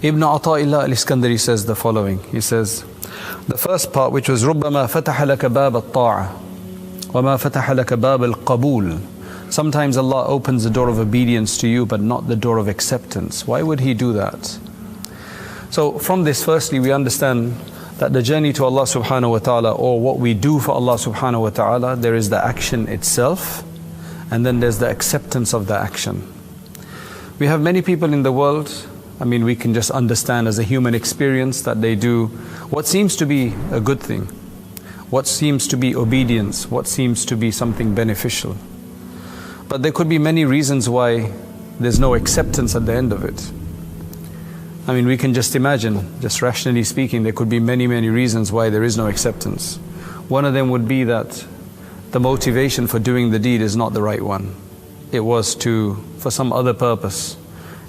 Ibn Ata'illah al-Iskandari says the following. He says, the first part, which was رُبَّمَا فَتَحَ لَكَ بَابَ الطَّاعَةِ وَمَا فَتَحَ لَكَ بَابَ الْقَبُولِ. Sometimes Allah opens the door of obedience to you, but not the door of acceptance. Why would He do that? So from this, firstly, we understand that the journey to Allah subhanahu wa ta'ala, or what we do for Allah subhanahu wa ta'ala, there is the action itself, and then there's the acceptance of the action. We have many people in the world, I mean, we can just understand as a human experience that they do what seems to be a good thing, what seems to be obedience, what seems to be something beneficial. But there could be many reasons why there's no acceptance at the end of it. I mean, we can just imagine, just rationally speaking, there could be many reasons why there is no acceptance. One of them would be that the motivation for doing the deed is not the right one. It was for some other purpose.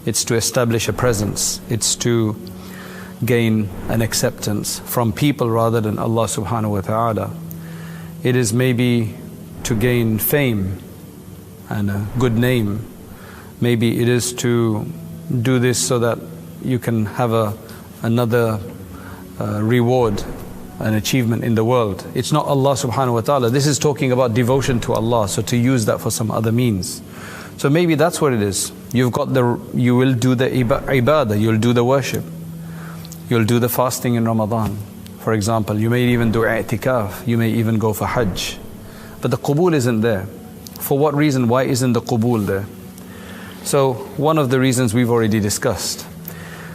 It's to establish a presence. It's to gain an acceptance from people rather than Allah subhanahu wa ta'ala. It is maybe to gain fame and a good name. Maybe it is to do this so that you can have another reward, an achievement in the world. It's not Allah subhanahu wa ta'ala. This is talking about devotion to Allah, so to use that for some other means. So maybe that's what it is. You will do the ibadah, you'll do the worship. You'll do the fasting in Ramadan. For example, you may even do i'tikaf, you may even go for hajj. But the qubul isn't there. For what reason? Why isn't the qubul there? So one of the reasons we've already discussed.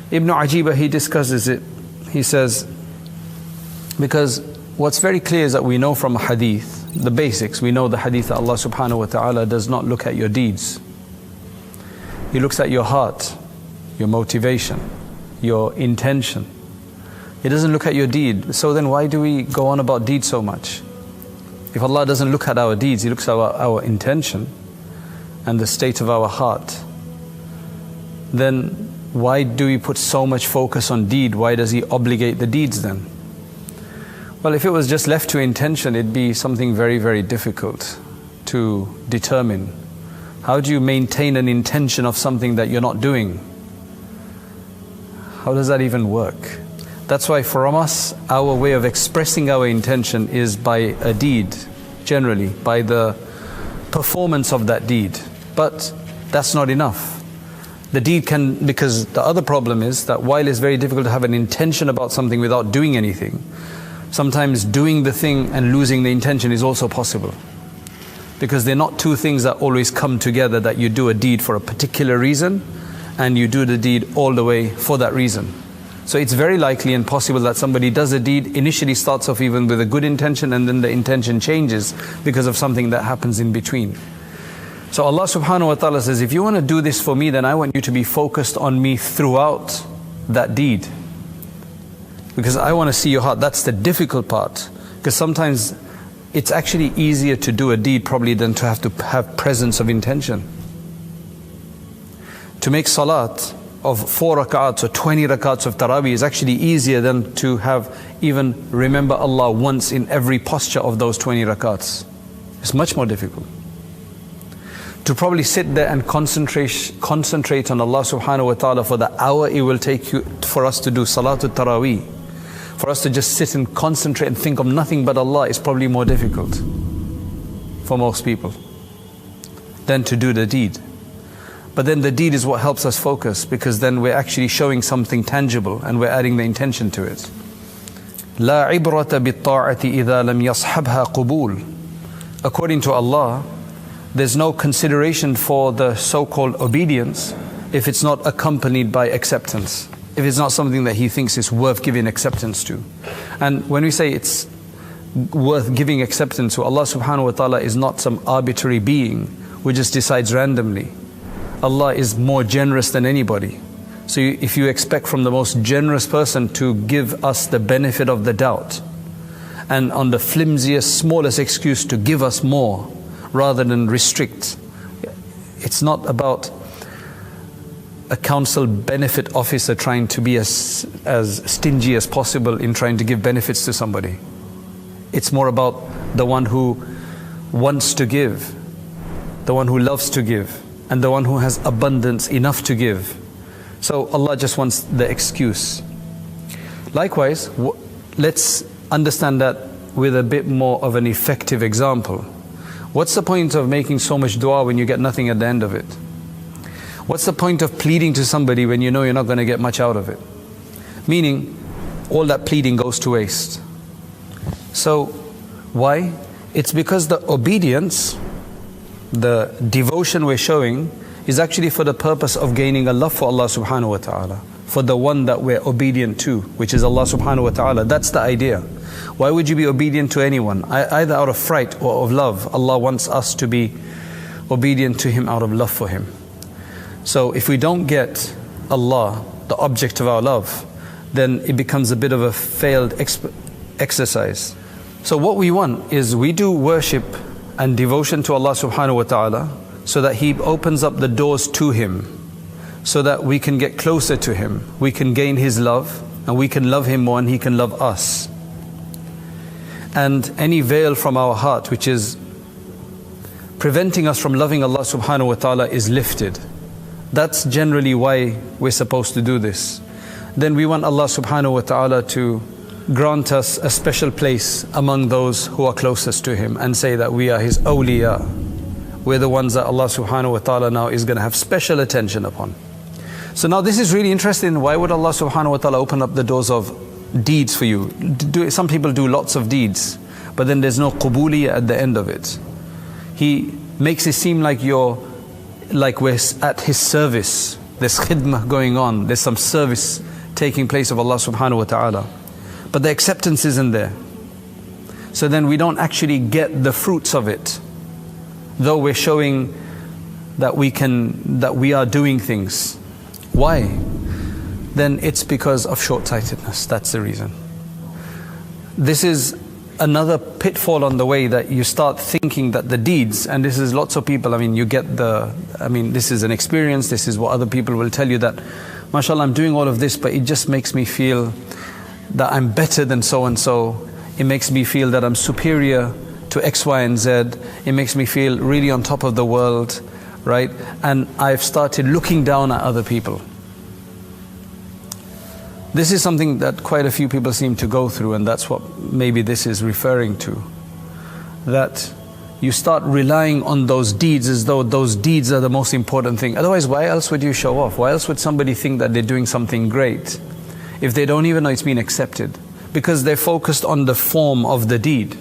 Ibn Ajibah, he discusses it. He says, because what's very clear is that we know from hadith, the basics, we know the hadith that Allah subhanahu wa ta'ala does not look at your deeds. He looks at your heart, your motivation, your intention. He doesn't look at your deed. So then why do we go on about deeds so much? If Allah doesn't look at our deeds, He looks at our intention and the state of our heart, then why do we put so much focus on deed? Why does He obligate the deeds then? Well, if it was just left to intention, it'd be something very difficult to determine. How do you maintain an intention of something that you're not doing? How does that even work? That's why from us, our way of expressing our intention is by a deed, generally, by the performance of that deed. But that's not enough. The deed because the other problem is that while it's very difficult to have an intention about something without doing anything, sometimes doing the thing and losing the intention is also possible. Because they're not two things that always come together, that you do a deed for a particular reason and you do the deed all the way for that reason. So it's very likely and possible that somebody does a deed, initially starts off even with a good intention, and then the intention changes because of something that happens in between. So Allah subhanahu wa ta'ala says, if you want to do this for me, then I want you to be focused on me throughout that deed. Because I want to see your heart. That's the difficult part. Because sometimes it's actually easier to do a deed probably than to have presence of intention. To make salat of 4 rak'ats or 20 rak'ats of tarawih is actually easier than to have even remember Allah once in every posture of those 20 rak'ats. It's much more difficult. To probably sit there and concentrate on Allah subhanahu wa ta'ala for the hour it will take for us to do salatul tarawih. For us to just sit and concentrate and think of nothing but Allah is probably more difficult for most people than to do the deed. But then the deed is what helps us focus, because then we're actually showing something tangible and we're adding the intention to it. لا عبرة بالطاعة إذا لم يصحبها قبول. According to Allah, there's no consideration for the so-called obedience if it's not accompanied by acceptance. If it's not something that He thinks is worth giving acceptance to. And when we say it's worth giving acceptance to, Allah subhanahu wa ta'ala is not some arbitrary being who just decides randomly. Allah is more generous than anybody. So if you expect from the most generous person to give us the benefit of the doubt, and on the flimsiest, smallest excuse to give us more rather than restrict, it's not about a council benefit officer trying to be as stingy as possible in trying to give benefits to somebody. It's more about the one who wants to give, the one who loves to give, and the one who has abundance enough to give. So Allah just wants the excuse. Likewise, let's understand that with a bit more of an effective example. What's the point of making so much dua when you get nothing at the end of it? What's the point of pleading to somebody when you know you're not going to get much out of it? Meaning, all that pleading goes to waste. So, why? It's because the obedience, the devotion we're showing, is actually for the purpose of gaining a love for Allah subhanahu wa ta'ala, for the one that we're obedient to, which is Allah subhanahu wa ta'ala. That's the idea. Why would you be obedient to anyone? Either out of fright or of love. Allah wants us to be obedient to Him out of love for Him. So if we don't get Allah, the object of our love, then it becomes a bit of a failed exercise. So what we want is we do worship and devotion to Allah subhanahu wa ta'ala so that He opens up the doors to Him, so that we can get closer to Him, we can gain His love, and we can love Him more and He can love us. And any veil from our heart which is preventing us from loving Allah subhanahu wa ta'ala is lifted. That's generally why we're supposed to do this. Then we want Allah subhanahu wa ta'ala to grant us a special place among those who are closest to Him and say that we are His awliya. We're the ones that Allah subhanahu wa ta'ala now is going to have special attention upon. So now this is really interesting. Why would Allah subhanahu wa ta'ala open up the doors of deeds for you? Some people do lots of deeds, but then there's no qubuliyah at the end of it. He makes it seem like we're at His service. There's khidmah going on. There's some service taking place of Allah subhanahu wa ta'ala. But the acceptance isn't there. So then we don't actually get the fruits of it. Though we're showing that we are doing things. Why? Then it's because of short-sightedness. That's the reason. This is another pitfall on the way, that you start thinking that the deeds, and this is lots of people, this is an experience, this is what other people will tell you, that mashallah, I'm doing all of this, but it just makes me feel that I'm better than so-and-so. It makes me feel that I'm superior to X, Y, and Z. It makes me feel really on top of the world, right? And I've started looking down at other people. This is something that quite a few people seem to go through, and that's what maybe this is referring to. That you start relying on those deeds as though those deeds are the most important thing. Otherwise, why else would you show off? Why else would somebody think that they're doing something great if they don't even know it's been accepted? Because they're focused on the form of the deed.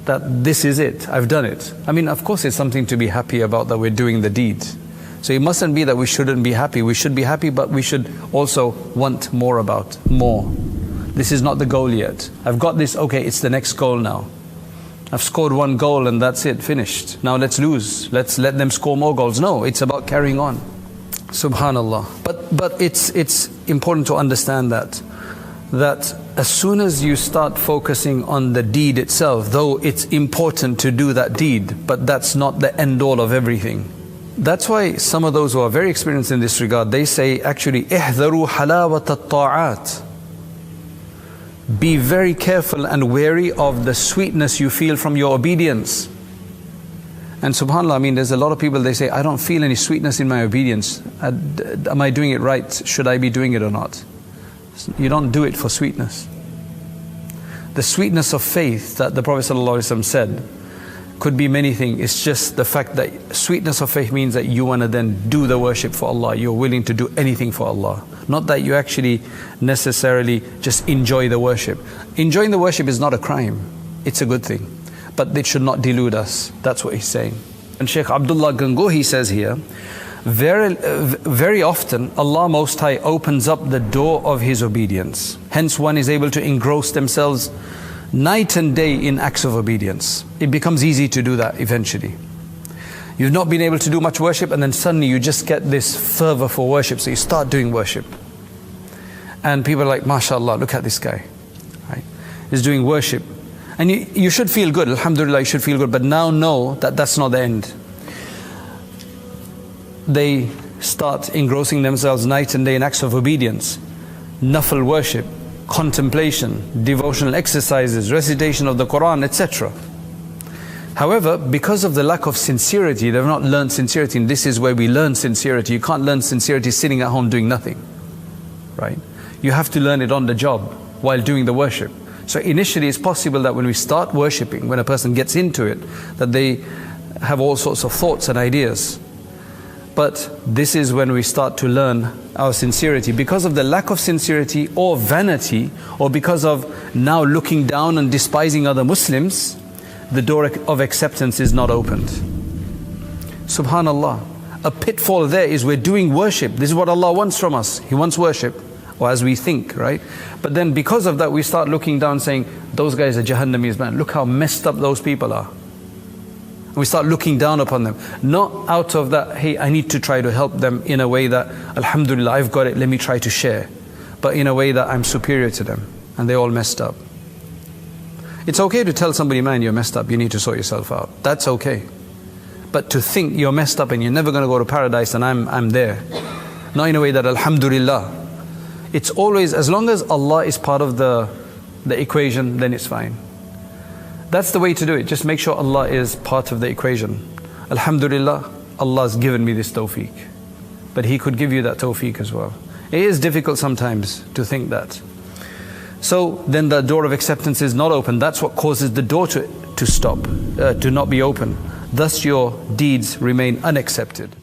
That this is it, I've done it. Of course it's something to be happy about that we're doing the deed. So it mustn't be that we shouldn't be happy. We should be happy, but we should also want more. This is not the goal yet. I've got this, okay, it's the next goal now. I've scored one goal and that's it, finished. Now let's lose. Let's let them score more goals. No, it's about carrying on. Subhanallah. But it's important to understand that as soon as you start focusing on the deed itself, though it's important to do that deed, but that's not the end all of everything. That's why some of those who are very experienced in this regard, they say actually, احذروا حلاوة الطاعات. Be very careful and wary of the sweetness you feel from your obedience. And subhanAllah, there's a lot of people, they say, I don't feel any sweetness in my obedience. Am I doing it right? Should I be doing it or not? You don't do it for sweetness. The sweetness of faith that the Prophet ﷺ said could be many things. It's just the fact that sweetness of faith means that you want to then do the worship for Allah. You're willing to do anything for Allah. Not that you actually necessarily just enjoy the worship. Enjoying the worship is not a crime. It's a good thing. But it should not delude us. That's what he's saying. And Shaykh Abdullah Gangohi says here, very often Allah Most High opens up the door of His obedience. Hence one is able to engross themselves night and day in acts of obedience. It becomes easy to do that eventually. You've not been able to do much worship, and then suddenly you just get this fervor for worship, so you start doing worship. And people are like, mashallah, look at this guy. Right? He's doing worship. And you should feel good, alhamdulillah, you should feel good, but now know that that's not the end. They start engrossing themselves night and day in acts of obedience, nafil worship, contemplation, devotional exercises, recitation of the Quran, etc. However, because of the lack of sincerity, they've not learned sincerity, and this is where we learn sincerity. You can't learn sincerity sitting at home doing nothing, right? You have to learn it on the job while doing the worship. So initially it's possible that when we start worshipping, when a person gets into it, that they have all sorts of thoughts and ideas. But this is when we start to learn our sincerity. Because of the lack of sincerity or vanity, or because of now looking down and despising other Muslims, the door of acceptance is not opened. Subhanallah. A pitfall there is we're doing worship. This is what Allah wants from us. He wants worship, or as we think, right? But then because of that we start looking down saying, those guys are Jahannamis, man. Look how messed up those people are. We start looking down upon them. Not out of that, hey, I need to try to help them in a way that, alhamdulillah, I've got it, let me try to share. But in a way that I'm superior to them and they're all messed up. It's okay to tell somebody, man, you're messed up, you need to sort yourself out. That's okay. But to think you're messed up and you're never going to go to paradise and I'm there. Not in a way that, alhamdulillah. It's always, as long as Allah is part of the equation, then it's fine. That's the way to do it. Just make sure Allah is part of the equation. Alhamdulillah, Allah's given me this tawfiq. But He could give you that tawfiq as well. It is difficult sometimes to think that. So then the door of acceptance is not open. That's what causes the door to stop, to not be open. Thus your deeds remain unaccepted.